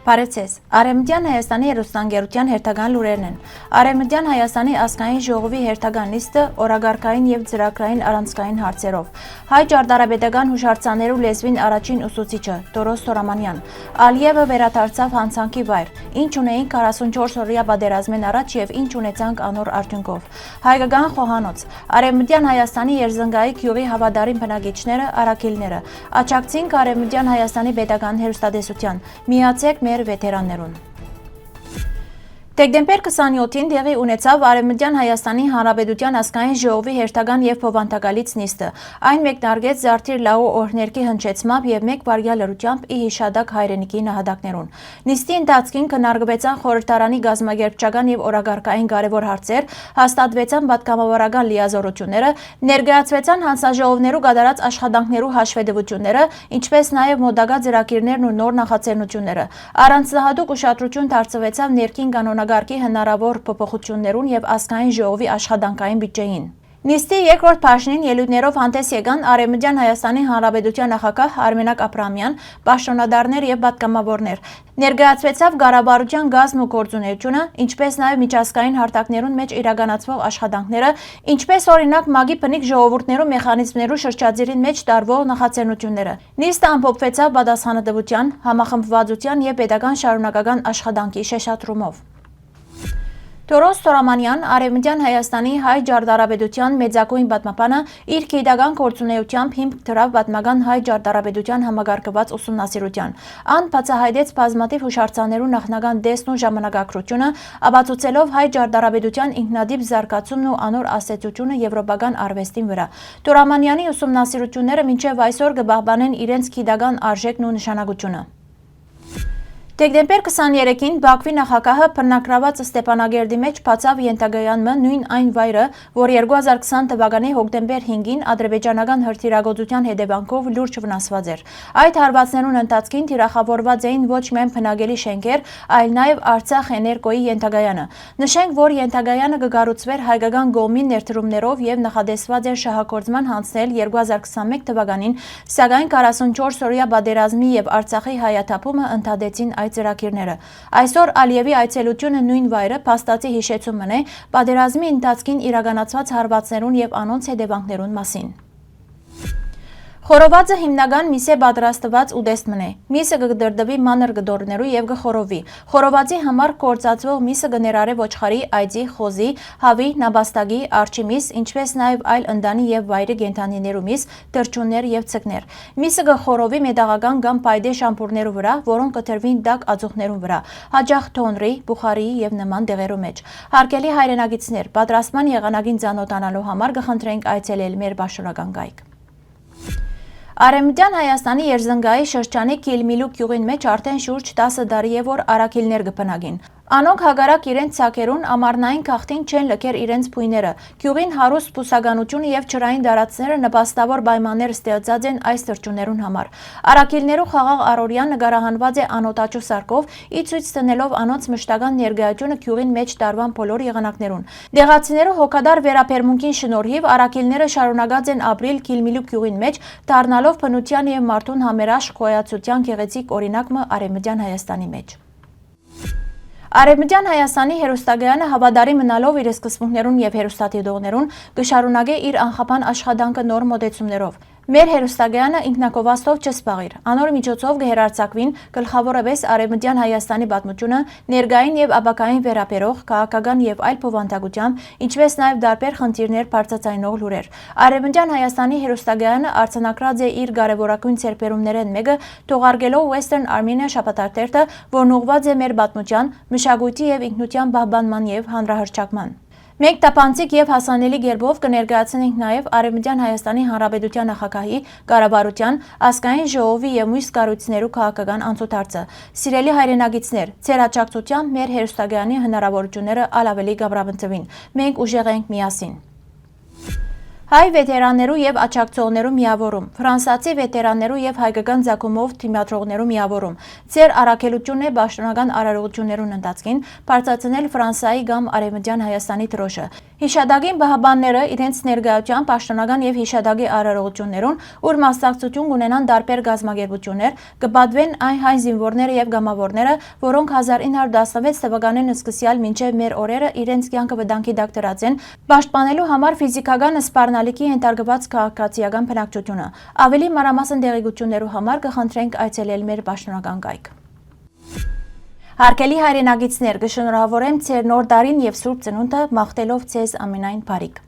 Բարեցես, Արևմտյան Հայաստանի հեռուստաընկերության հերթական լուրերն են։ Արևմտյան Հայաստանի ազգային ժողովի հերթական նիստը օրագարկային եւ ծրագրային առանցքային հարցերով։ Հայ ճարտարապետական հուշարձաններու լեզվին առաջին ուսուցիչը Տորոս Սորամանյան։ Ալիևը վերադարձավ հանցանքի վայր, ինչ ունեին 44-օրյա պատերազմեն առաջ եւ ինչ ունեցանք անոր արդյունքով։ Հայկական խոհանոց, Արևմտյան Հայաստանի Երզնգայի գյուղի հավատարիմ բնակիչները, առաքելները, աջակցին Արևմտյան Հայաստանի պետական հեռուստատեսության։ Միացեք մեր վետերաններուն։ Դեկտեմբեր 27-ին տեղի ունեցավ Արևմտյան Հայաստանի Հանրապետության ազգային ժողովի հերթական եւ փոխանցակալից նիստը։ Այն մեկնարկեց Զարթիր լաու օրհներքի հնչեցմամբ եւ մեկ վարյալ լրությամբ ի հիշադակ հայրենիքի նահատակներուն։ Նիստի ընթացքին քննարկվեցան խորհրդարանի գազագերբչական եւ օրագարկային կարեւոր հարցեր, հաստատվեցան պատգամավորական լիազորությունները, ներկայացվեցան հանձնաժողովներու կատարած աշխատանքներու հաշվետվությունները, ինչպես նաեւ մոդագա ծրագիրներն ու նոր նախաձեռնությունները։ Առանձնահատուկ ուշադրություն դարձվեցավ ներքին կանոնագարկի հնարավոր փոփոխություններուն եւ ազգային ժողովի աշխատանքային բյուջեին։ Նիստի երկրորդ բաժնին ելույթներով հանդես եկան Արևմտյան Հայաստանի Հանրապետության նախագահ Արմենակ Աբրահամյան, պաշտոնատարներ եւ պատգամավորներ։ Ներկայացվեցավ ղարաբաղության գազմ ու գործունեությունը, ինչպես նաեւ միջազգային հարթակներուն մեջ իրականացվող աշխատանքները, ինչպես օրինակ ՄԱԳ-ի բնիկ ժողովուրդներու մեխանիզմներու շրջաձիրին մեջ տարվող նախաձեռնությունները։ Նիստը ամփոփվեցավ պատասխանատվության, համախմբվածության եւ պետական շարունակական աշխատանքի շեշտադրումով։ Տորոս Սորամանյան, Արևմտյան Հայաստանի հայ ճարտարապետության մեծագույն պատմաբանը, իր գիտական գործունեությամբ հիմք դրավ պատմական հայ ճարտարապետության համագարկված ուսումնասիրության։ Ան բացահայտեց բազմաթիվ հուշարձաններու նախնական դեսն ու ժամանակակրությունը, ապացուցելով հայ ճարտարապետության ինքնատիպ զարգացումն ու անոր ասացությունը եվրոպական արվեստին վրա։ Սորամանյանի ուսումնասիրությունները մինչև այսօր կպահպանեն իրենց գիտական արժեքն ու նշանակությունը։ Դեկտեմբեր 23-ին Բաքվի նախագահը բռնակրաված Ստեփանագերդի մեջ բացավ ենթակայանմը նույն այն վայրը, որ 2020 թվականի հոկտեմբեր 5-ին ադրբեջանական հրթիռագործության հետևանքով լուրջ վնասված էր։ Այդ հարվածներուն ընթացքին թիրախավորված էին ոչ միայն բնակելի շենքեր, այլ նաև Արցախ էներգոյի ենթակայանը։ Նշենք, որ ենթակայանը կկառուցվեր հայկական կողմի ներդրումներով եւ նախադեсված էր շահագործման հանձնել 2021 թվականին, սակայն 44-օրյա պատերազմի եւ Արցախի հայաթափումը ընդհատեցին ծրագիրները։ Այսօր Ալիևի այցելությունը նույն վայրը փաստացի հիշեցումն է պատերազմի ընթացքին իրականացված հարվածներուն եւ անոնց հետևանքներուն մասին։ Խորովածը հիմնական միս է պատրաստված ուտեստմն է։ Միսը կդրդվի մանր գդորներու եւ կխորովի։ Խորովածի համար կործածվող միսը կներառե ոչխարի, այծի, խոզի, հավի, նաբաստակի, արջի միս, ինչպես նաեւ այլ ընդանի եւ վայրի կենդանիներու միս, թրջուններ եւ ցկներ։ Միսը կխորովի մետաղական կամ պայդե շամփուրներու վրա, որոնք կտրվին դակ ածուխներուն վրա, հաճախ թոնրի, բուխարի եւ նման դեղերու մեջ։ Հարգելի հայրենակիցներ, պատրաստման եղանակին ծանոթանալու համար կխնդրենք այցելել մեր պաշտոնական կայք։ Արևմտյան Հայաստանի Երզնգայի շրջանի Կիլմիլու գյուղին մեջ արդեն շուրջ 10 տարի է որ առաքելներ կբնակին։ Անոնք հագարակ իրենց ցակերուն ամառնային քաղտին չեն լքեր իրենց բույները։ Գյուղին հարուստ բուսականությունը եւ ջրային դարածները նպաստավոր պայմաններ ստեղծած են այս թրջուններուն համար։ Առաքելներու խաղաղ առօրյան նկարահանված է անօտաչու սարքով, ի ցույց տնելով անոնց մշտական ներկայությունը գյուղին մեջ տարվան բոլոր եղանակներուն։ Դեղացիներու հոգադար վերաբերմունքին շնորհիվ առաքելները շարունակած են ապրիլ Կիլմիլու գյուղին մեջ, դառնալով բնության եւ մարդուն համերաշխ գոյացության գեղեցիկ օրինակը Արևմտյան Հայաստանի մեջ։ Արևմտյան Հայաստանի հեռուստագայանը հավատարիմ մնալով իր սկզբունքներուն եւ հեռուստադիտողներուն կշարունակե իր անխափան աշխատանքը նոր մոտեցումներով։ Մեր հեռուստագայանը ինքնակովաստով չսպաղիր։ Անոր միջոցով կհերարցակվին գլխավորապես Արևմտյան Հայաստանի պատմությունը, ներկային եւ ապագային վերաբերող քաղաքական եւ այլ փոխանցագությամբ, ինչպես նաեւ դարբեր խնդիրներ բարձրացնող լուրեր։ Արևմտյան Հայաստանի հեռուստագայանը արձանագրած է իր կարևորագույն ցերպերումներեն մեկը, թողարկելով Western Armenia շաբաթաթերթը, որն ուղղված է մեր պատմության, մշակույթի եւ ինքնության պահպանման եւ հանրահռչակման։ Մեկ տապանցիկ եւ հասանելի գերբով կներկայացնենք նաեւ Արևմտյան Հայաստանի Հանրապետության նախագահի, կառավարության, ազգային ժողովի եւ մյուս կառույցներու քաղաքական անցուդարձը։ Սիրելի հայրենակիցներ, ձեր աջակցությամբ մեր հեռուստագայանի հնարավորությունները ավելի կապրապնդվին։ Մենք ուժեղ ենք միասին։ Հայ վետերաններու եւ աջակցողներու միավորում, ֆրանսացի վետերաններու եւ հայկական ցակումով թիմադրողներու միավորում։ Ձեր առաքելությունն է պաշտոնական արարողություններուն ընթացքին բարձրացնել Ֆրանսիայի կամ Արևմտյան Հայաստանի դրոշը։ Հիշադակին բահաբանները իրենց ներկայությամբ պաշտոնական եւ հիշադակի արարողություններուն, ուր մասնակցություն ունենան տարբեր գազագերբություններ, կպատվեն այն հայ զինվորները եւ գամավորները, որոնք 1916 թվականին սկսյալ մինչեւ մեր օրերը իրենց կյանքը վտանգի տակ դրած են, պաշտպանելու համար ֆիզիկական սպառնալիքի ենթարկված քաղաքացիական բնակչությունը։ Ավելի մանրամասն տեղեկություններու համար կխնդրենք այցելել մեր պաշտոնական կայք։ Հարգելի հայրենագիտներ, կշնորհավորեմ ձեր նոր տարին եւ Սուրբ Ծնունդը մաղթելով ձեզ ամենայն բարիք։